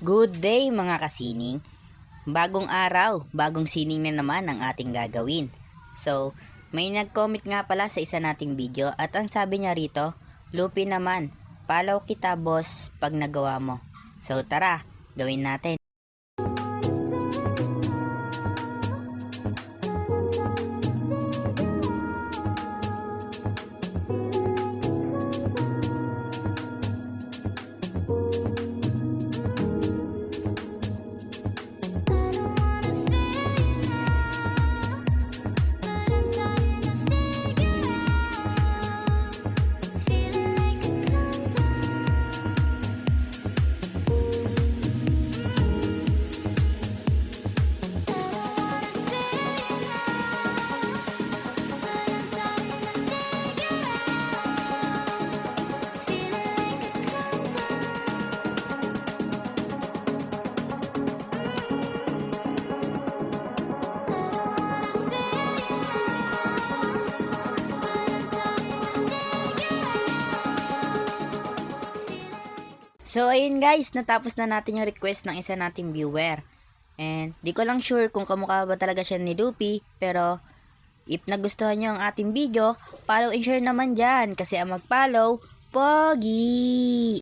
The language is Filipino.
Good day mga kasining. Bagong araw, bagong sining na naman ang ating gagawin. So, may nag-comment nga pala sa isa nating video at ang sabi niya rito, Lupi naman, follow kita boss pag nagawa mo. So tara, gawin natin. So ayun guys, natapos na natin yung request ng isa nating viewer. And di ko lang sure kung kamukha ba talaga siya ni Lupi, pero if nagustuhan nyo ang ating video, follow and share naman dyan kasi ang mag-follow, pogi!